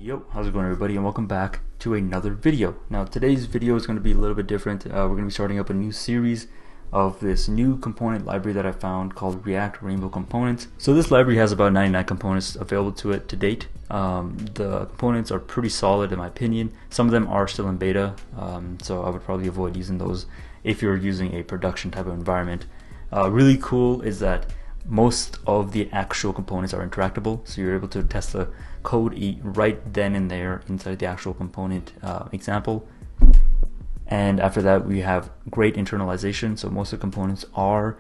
Yo, how's it going everybody, and welcome back to another video. Now today's video is going to be a little bit different. We're going to be starting up a new series of this new component library that I found called React Rainbow Components. So this library has about 99 components available to it to date. The components are pretty solid in my opinion. Some of them are still in beta, so I would probably avoid using those if you're using a production type of environment. Really cool is that most of the actual components are interactable, so you're able to test the code right then and there inside the actual component example. And after that, we have great internalization, so most of the components are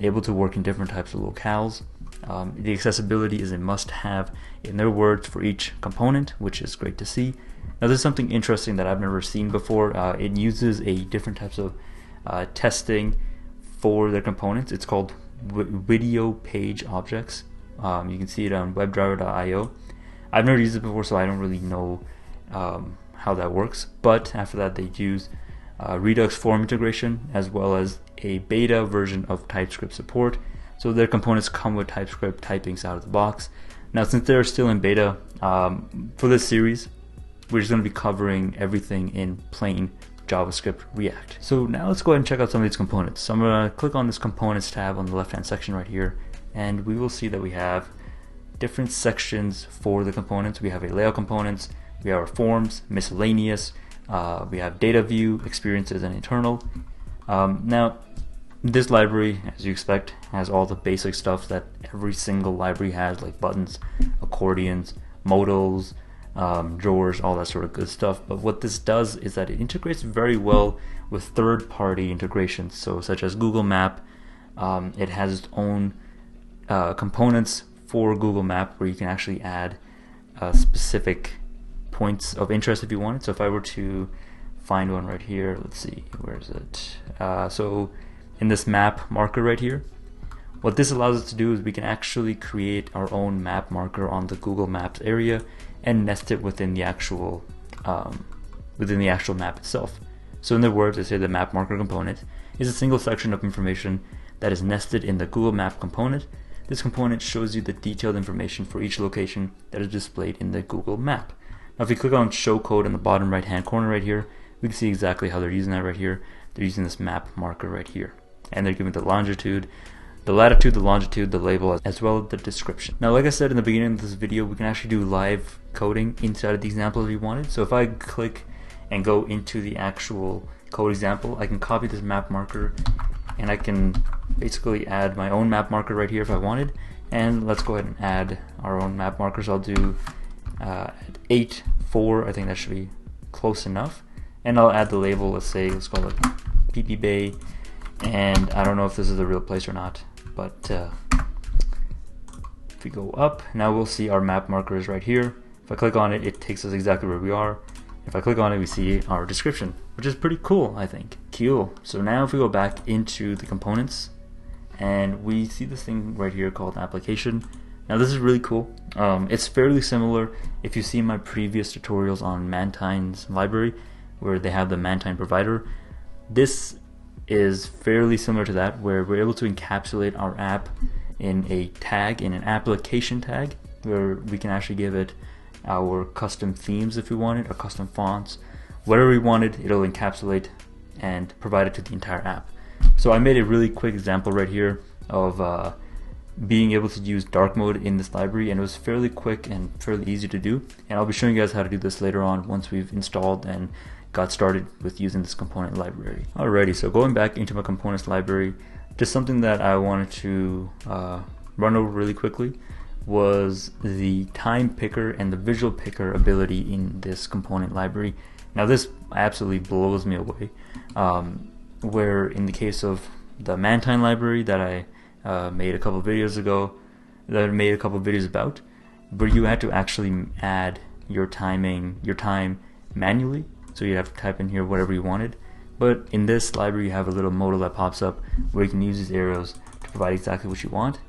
able to work in different types of locales. The accessibility is a must-have in their words for each component, which is great to see. Now there's something interesting that I've never seen before. It uses a different types of testing for their components. It's called video page objects. You can see it on webdriver.io. I've never used it before, so I don't really know how that works, but after that they use Redux form integration as well as a beta version of TypeScript support, so their components come with TypeScript typings out of the box. Now since they're still in beta, for this series we're just going to be covering everything in plain JavaScript React. So now let's go ahead and check out some of these components. So I'm going to click on this components tab on the left hand section right here, and we will see that we have different sections for the components. We have a layout components, we have our forms, miscellaneous, we have data view, experiences, and internal. Now this library, as you expect, has all the basic stuff that every single library has, like buttons, accordions, modals, drawers, all that sort of good stuff. But what this does is that it integrates very well with third-party integrations, so such as Google Map. It has its own components for Google Map where you can actually add specific points of interest if you want it. So if I were to find one right here, let's see, where is it? So in this map marker right here, what this allows us to do is we can actually create our own map marker on the Google Maps area and nest it within the actual map itself. So in the words, they say the map marker component is a single section of information that is nested in the Google Map component. This component shows you the detailed information for each location that is displayed in the Google Map. Now if you click on show code in the bottom right hand corner right here, we can see exactly how they're using that right here. They're using this map marker right here, and they're giving the longitude, the latitude, the longitude, the label, as well as the description. Now like I said in the beginning of this video, we can actually do live coding inside of the example if you wanted. So if I click and go into the actual code example, I can copy this map marker and I can basically add my own map marker right here if I wanted. And let's go ahead and add our own map markers. I'll do 8.4, I think that should be close enough. And I'll add the label, let's call it PP Bay. And I don't know if this is the real place or not, but if we go up, now we'll see our map markers right here. If I click on it, it takes us exactly where we are. If I click on it, we see our description, which is pretty cool, I think. Cool. So now if we go back into the components, and we see this thing right here called application. Now this is really cool. It's fairly similar if you've seen my previous tutorials on Mantine's library, where they have the Mantine provider. This is fairly similar to that, where we're able to encapsulate our app in a tag, in an application tag, where we can actually give it our custom themes if we wanted, or custom fonts, whatever we wanted. It'll encapsulate and provide it to the entire app. So I made a really quick example right here of being able to use dark mode in this library, and it was fairly quick and fairly easy to do, and I'll be showing you guys how to do this later on once we've installed and got started with using this component library. Alrighty, so going back into my components library, just something that I wanted to run over really quickly was the time picker and the visual picker ability in this component library. Now this absolutely blows me away, where in the case of the Mantine library that I made a couple of videos ago, that I made a couple of videos about, where you had to actually add your time manually. So you have to type in here whatever you wanted. But in this library, you have a little modal that pops up where you can use these arrows to provide exactly what you want,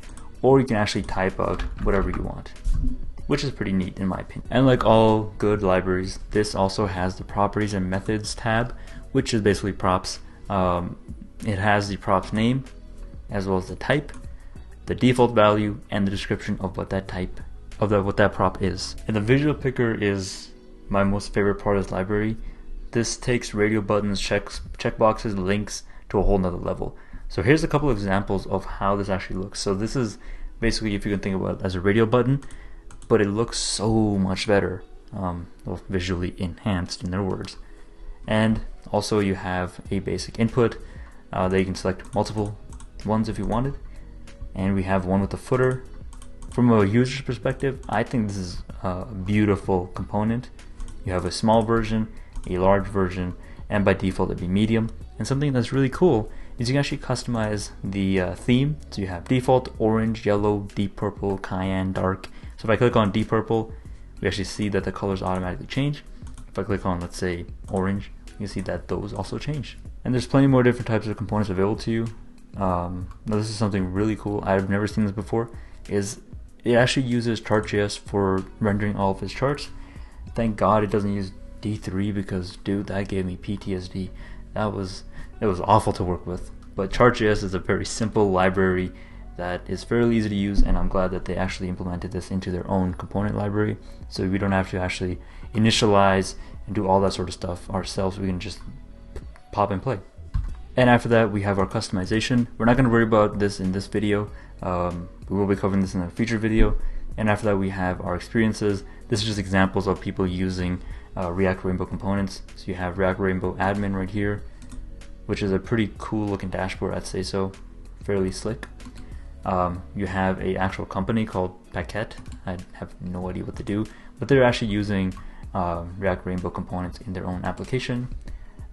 or you can actually type out whatever you want, which is pretty neat in my opinion. And like all good libraries, this also has the properties and methods tab, which is basically props. It has the props name, as well as the type, the default value, and the description of what that type of what that prop is. And the visual picker is my most favorite part of this library. This takes radio buttons, checkboxes, links to a whole nother level. So here's a couple of examples of how this actually looks. So this is basically, if you can think about it as a radio button, but it looks so much better, well, visually enhanced in their words. And also you have a basic input that you can select multiple ones if you wanted. And we have one with a footer. From a user's perspective, I think this is a beautiful component. You have a small version, a large version, and by default it'd be medium. And something that's really cool is you can actually customize the theme. So you have default, orange, yellow, deep purple, cayenne, dark. So if I click on deep purple, we actually see that the colors automatically change. If I click on, let's say, orange, you can see that those also change. And there's plenty more different types of components available to you. Now this is something really cool. I've never seen this before. Is it actually uses chart.js for rendering all of its charts. Thank God it doesn't use D3, because dude, that gave me PTSD. It was awful to work with. But chart.js is a very simple library that is fairly easy to use, and I'm glad that they actually implemented this into their own component library, so we don't have to actually initialize and do all that sort of stuff ourselves. We can just pop and play. And after that, we have our customization. We're not going to worry about this in this video. We will be covering this in a future video. And after that, we have our experiences. This is just examples of people using React Rainbow components. So you have React Rainbow admin right here, which is a pretty cool looking dashboard, I'd say so. Fairly slick. You have an actual company called Paquette. I have no idea what to do, but they're actually using React Rainbow components in their own application.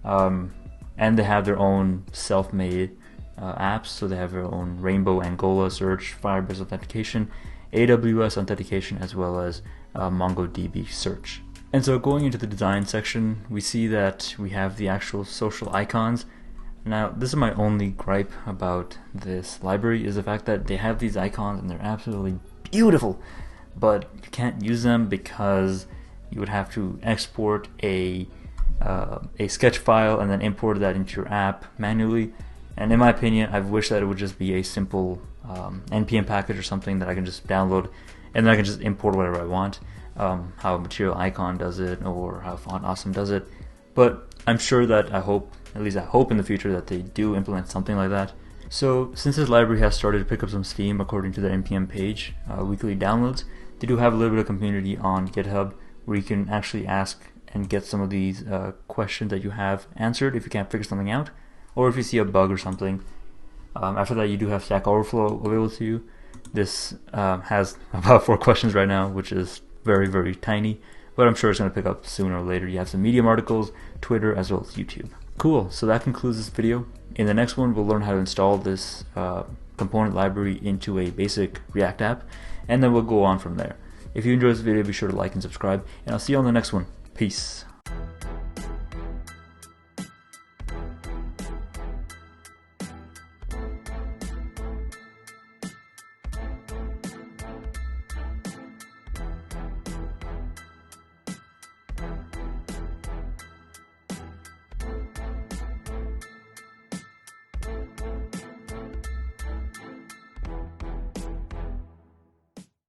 And they have their own self-made apps. So they have their own Rainbow Angola search, Firebase authentication, AWS authentication, as well as MongoDB search. And so going into the design section, we see that we have the actual social icons. Now, this is my only gripe about this library, is the fact that they have these icons and they're absolutely beautiful, but you can't use them because you would have to export a sketch file and then import that into your app manually. And in my opinion, I wish that it would just be a simple npm package or something that I can just download, and then I can just import whatever I want. How Material Icon does it, or how Font Awesome does it. But I'm sure that at least I hope in the future that they do implement something like that. So since this library has started to pick up some steam according to their npm page, weekly downloads, they do have a little bit of community on GitHub where you can actually ask and get some of these questions that you have answered if you can't figure something out, or if you see a bug or something. After that, you do have Stack Overflow available to you. This has about 4 questions right now, which is very, very tiny, but I'm sure it's going to pick up sooner or later. You have some Medium articles, Twitter, as well as YouTube. Cool, so that concludes this video. In the next one, we'll learn how to install this component library into a basic React app, and then we'll go on from there. If you enjoyed this video, be sure to like and subscribe, and I'll see you on the next one. Peace.